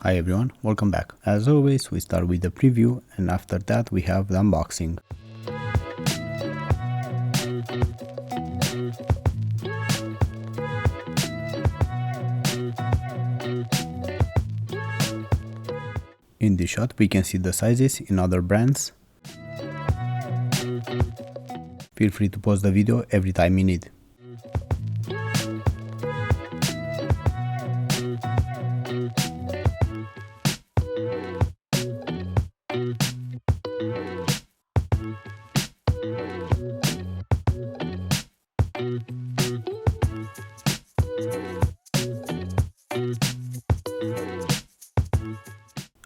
Hi everyone, welcome back. As always, we start with the preview and after that we have the unboxing. In this shot we can see the sizes in other brands. Feel free to pause the video every time you need.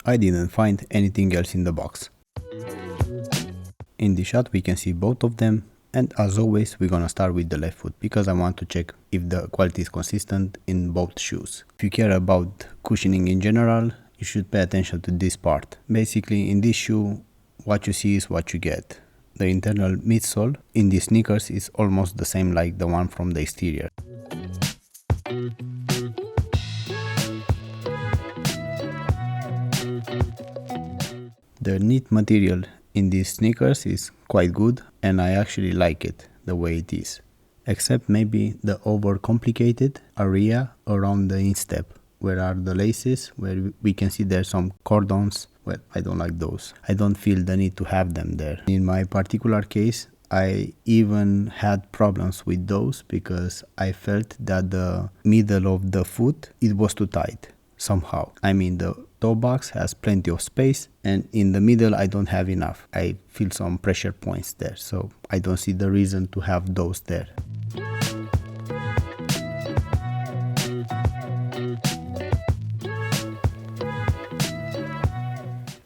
I didn't find anything else in the box. In this shot we can see both of them, and as always we're gonna start with the left foot because I want to check if the quality is consistent in both shoes. If you care about cushioning in general, you should pay attention to this part. Basically in this shoe what you see is what you get. The internal midsole in these sneakers is almost the same like the one from the exterior. The knit material in these sneakers is quite good and I actually like it the way it is. Except maybe the overcomplicated area around the instep, where are the laces, where we can see there's some cordons. Well, I don't like those. I don't feel the need to have them there. In my particular case, I even had problems with those because I felt that the middle of the foot, it was too tight somehow. I mean, the toe box has plenty of space and in the middle I don't have enough. I feel some pressure points there, so I don't see the reason to have those there.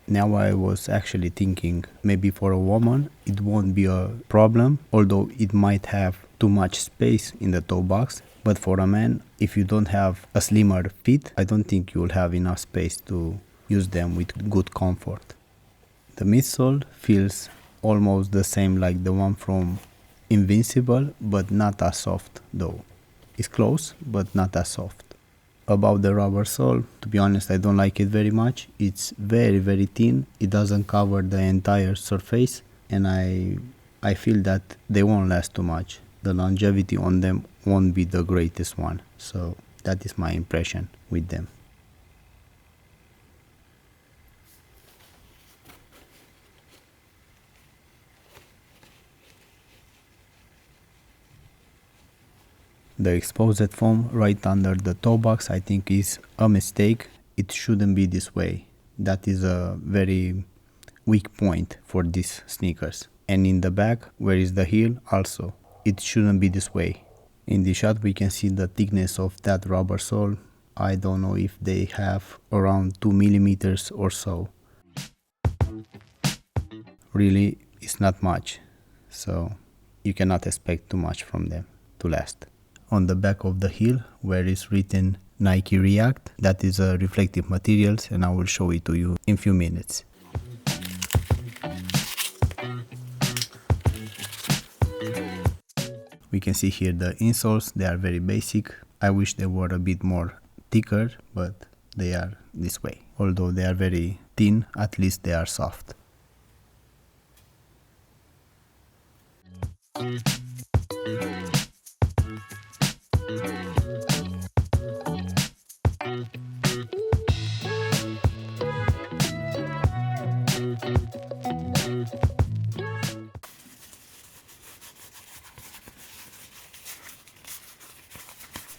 Now I was actually thinking maybe for a woman it won't be a problem, although it might have too much space in the toe box. But for a man, if you don't have a slimmer feet, I don't think you'll have enough space to use them with good comfort. The midsole feels almost the same like the one from Invincible, but not as soft though. It's close, but not as soft. About the rubber sole, to be honest, I don't like it very much. It's very thin. It doesn't cover the entire surface and I feel that they won't last too much. The longevity on them won't be the greatest one, so that is my impression with them. The exposed foam right under the toe box I think is a mistake. It shouldn't be this way. That is a very weak point for these sneakers. And in the back, where is the heel, also. It shouldn't be this way. In the shot we can see the thickness of that rubber sole. I don't know if they have around 2 millimeters or so. Really, it's not much, so you cannot expect too much from them to last. On the back of the heel, where is written Nike React, that is a reflective materials and I will show it to you in few minutes. We can see here the insoles, they are very basic. I wish they were a bit more thicker, but they are this way. Although they are very thin, at least they are soft.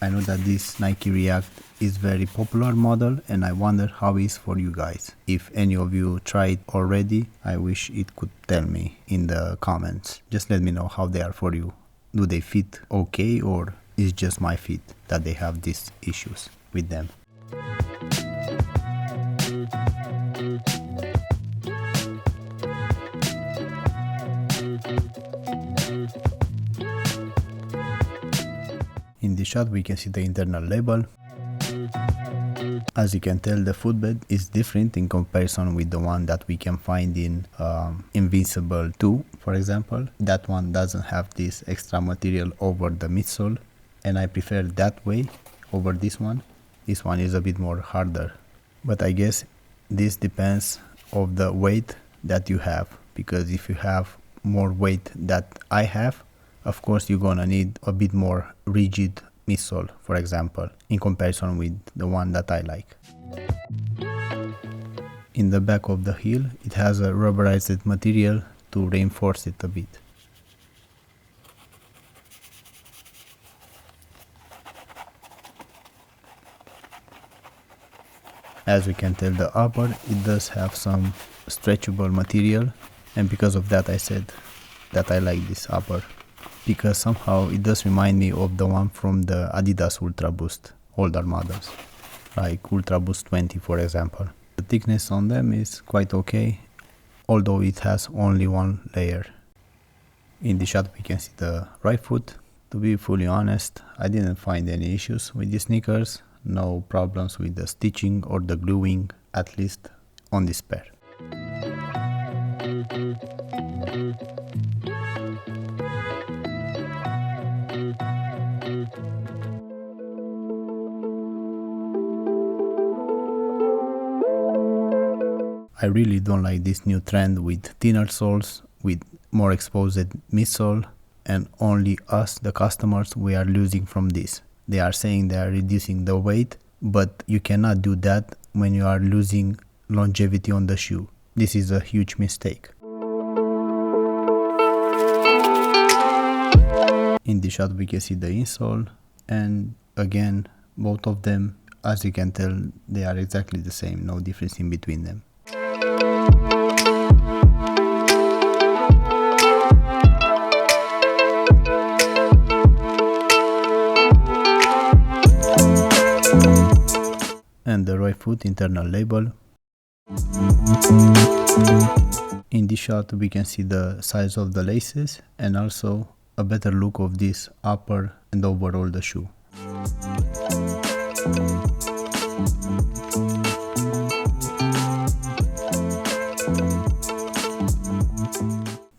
I know that this Nike React is very popular model and I wonder how it is for you guys. If any of you tried already, I wish it could tell me in the comments. Just let me know how they are for you. Do they fit okay or is just my feet that they have these issues with them? In this shot we can see the internal label. As you can tell, the footbed is different in comparison with the one that we can find in Invincible 2, for example. That one doesn't have this extra material over the midsole and I prefer that way over this one. This one is a bit more harder But I guess this depends of the weight that you have, because if you have more weight that I have, of course you're gonna need a bit more rigid midsole, for example, in comparison with the one that I like. In the back of the heel, it has a rubberized material to reinforce it a bit. As we can tell, the upper, it does have some stretchable material, and because of that I said that I like this upper, because somehow it does remind me of the one from the Adidas Ultraboost older models, like Ultraboost 20 for example. The thickness on them is quite okay, although it has only one layer. In the shot we can see the right foot. To be fully honest, I didn't find any issues with these sneakers, no problems with the stitching or the gluing, at least on this pair. I really don't like this new trend with thinner soles, with more exposed midsole, and only us, the customers, we are losing from this. They are saying they are reducing the weight, but you cannot do that when you are losing longevity on the shoe. This is a huge mistake. In the shot we can see the insole, and again both of them, as you can tell, they are exactly the same, no difference in between them. And the right foot internal label. In this shot we can see the size of the laces and also a better look of this upper and overall the shoe.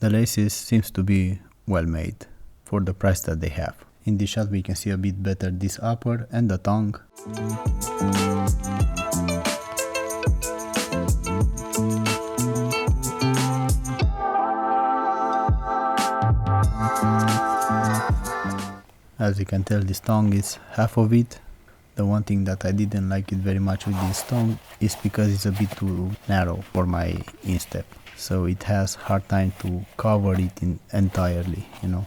The laces seems to be well made for the price that they have. In this shot we can see a bit better this upper and the tongue. As you can tell, this tongue is half of it. The one thing that I didn't like it very much with this tongue is because it's a bit too narrow for my instep. So it has hard time to cover it entirely, you know.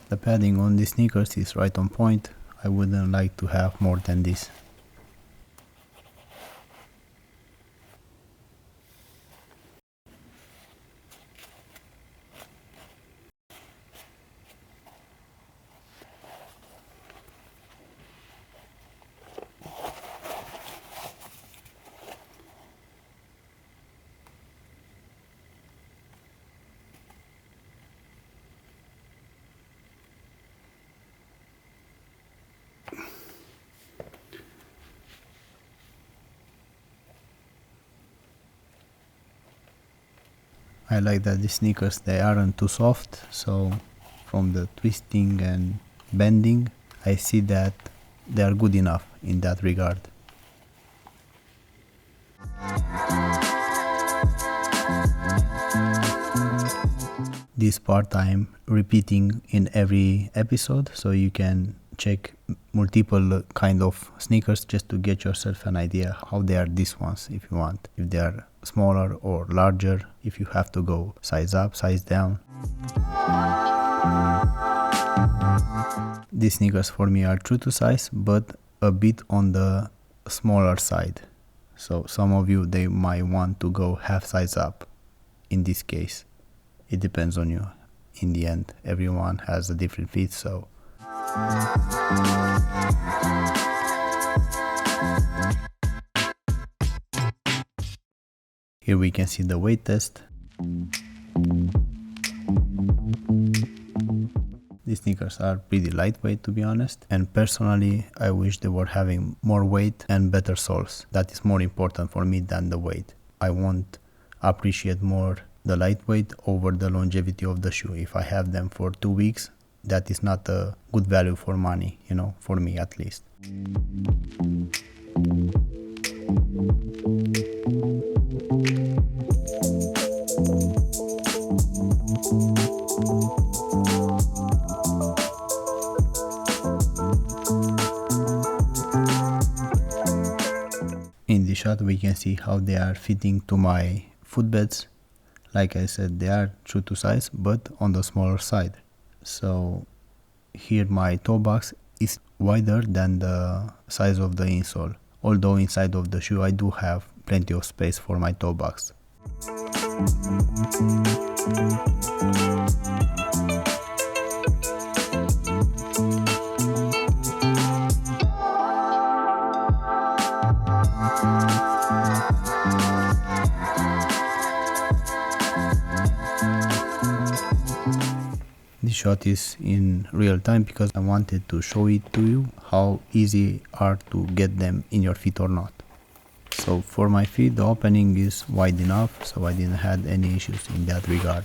The padding on these sneakers is right on point. I wouldn't like to have more than this. I like that these sneakers, they aren't too soft, so from the twisting and bending, I see that they are good enough in that regard. This part I'm repeating in every episode, so you can check multiple kind of sneakers just to get yourself an idea how they are these ones if you want, if they are smaller or larger, if you have to go size up, size down. These sneakers for me are true to size, but a bit on the smaller side. So some of you, they might want to go half size up. In this case, it depends on you. In the end, everyone has a different fit, so here we can see the weight test. These sneakers are pretty lightweight, to be honest, and personally I wish they were having more weight and better soles. That is more important for me than the weight. I won't appreciate more the lightweight over the longevity of the shoe. If I have them for 2 weeks, that is not a good value for money, you know, for me at least. In this shot we can see how they are fitting to my footbeds. Like I said, they are true to size, but on the smaller side. So here my toe box is wider than the size of the insole. Although inside of the shoe I do have plenty of space for my toe box. This shot is in real time because I wanted to show it to you how easy are to get them in your feet or not. So for my feet the opening is wide enough, so I didn't have any issues in that regard.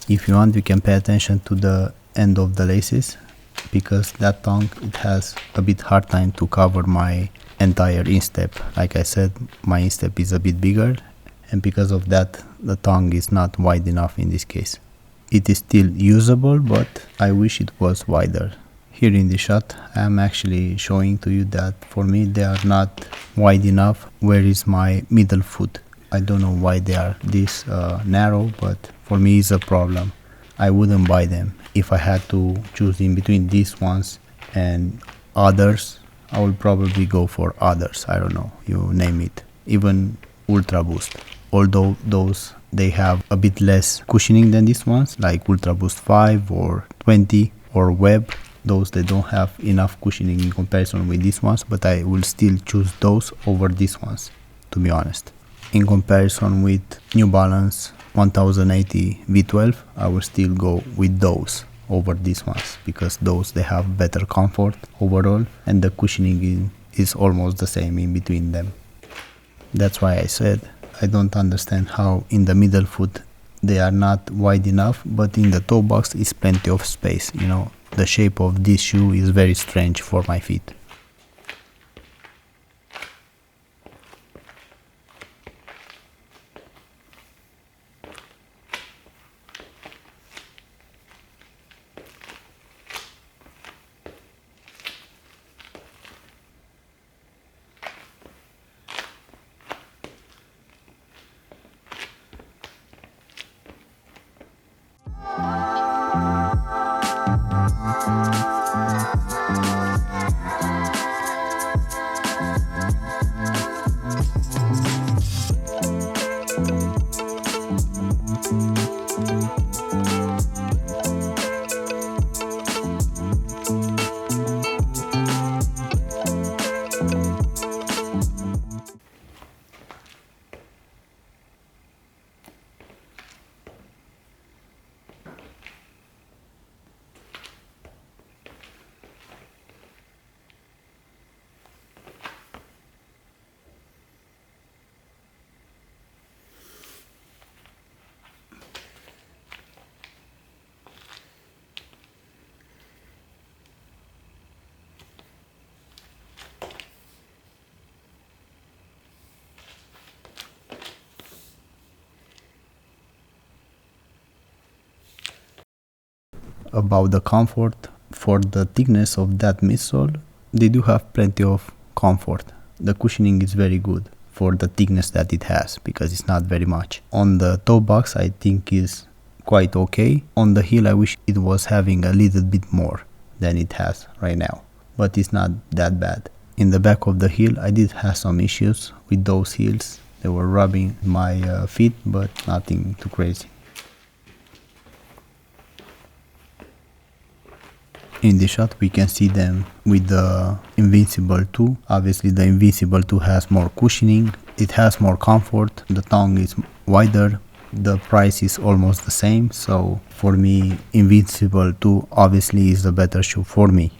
If you want, you can pay attention to the end of the laces, because that tongue, it has a bit hard time to cover my entire instep. Like I said, my instep is a bit bigger, and because of that the tongue is not wide enough in this case. It is still usable, but I wish it was wider. Here in this shot I am actually showing to you that for me they are not wide enough. Where is my middle foot? I don't know why they are this narrow, but for me it's a problem. I wouldn't buy them. If I had to choose in between these ones and others, I would probably go for others. I don't know, you name it. Even Ultraboost. Although those, they have a bit less cushioning than these ones, like Ultraboost 5 or 20 or Web. Those, they don't have enough cushioning in comparison with these ones, but I will still choose those over these ones, to be honest. In comparison with New Balance 1080 V12, I will still go with those over these ones, because those, they have better comfort overall, and the cushioning is almost the same in between them. That's why I said I don't understand how in the middle foot they are not wide enough, but in the toe box is plenty of space. You know, the shape of this shoe is very strange for my feet. about the comfort, for the thickness of that midsole, they do have plenty of comfort. The cushioning is very good for the thickness that it has because it's not very much. On the toe box I think is quite okay. On the heel I wish it was having a little bit more than it has right now, but it's not that bad. In the back of the heel I did have some issues with those heels. They were rubbing my feet, but nothing too crazy. In this shot we can see them with the Invincible 2. Obviously the Invincible 2 has more cushioning, it has more comfort, the tongue is wider, the price is almost the same, so for me Invincible 2 obviously is the better shoe for me,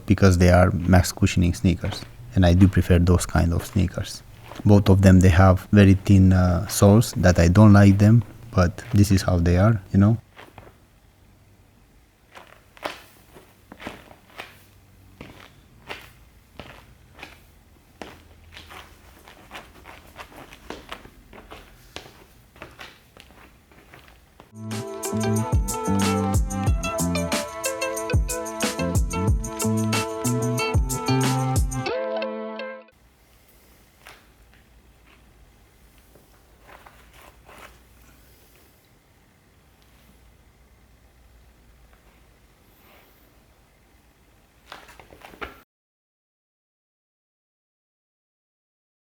because they are max cushioning sneakers and I do prefer those kind of sneakers. Both of them, they have very thin soles that I don't like them, but this is how they are, you know.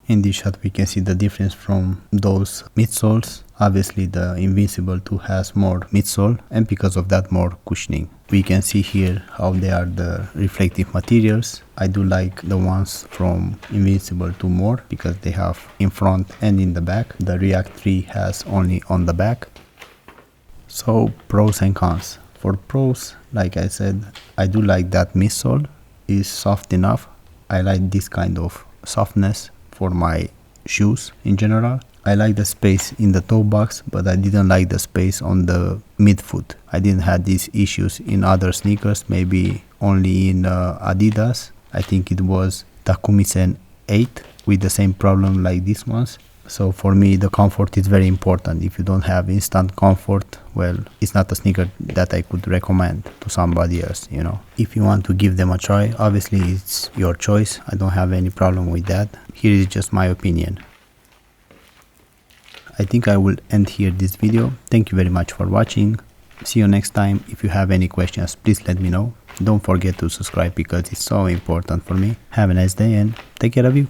In this shot we can see the difference from those midsoles. Obviously the Invincible 2 has more midsole and because of that more cushioning. We can see here how they are the reflective materials. I do like the ones from Invincible 2 more because they have in front and in the back. The React 3 has only on the back. So pros and cons. For pros, like I said, I do like that midsole is soft enough. I like this kind of softness for my shoes in general. I like the space in the toe box, but I didn't like the space on the midfoot. I didn't have these issues in other sneakers, maybe only in Adidas. I think it was Takumi 8 with the same problem like this ones. So for me the comfort is very important. If you don't have instant comfort, well, it's not a sneaker that I could recommend to somebody else, you know. If you want to give them a try, obviously it's your choice. I don't have any problem with that. Here is just my opinion. I think I will end here this video. Thank you very much for watching. See you next time. If you have any questions, please let me know. Don't forget to subscribe because it's so important for me. Have a nice day and take care of you.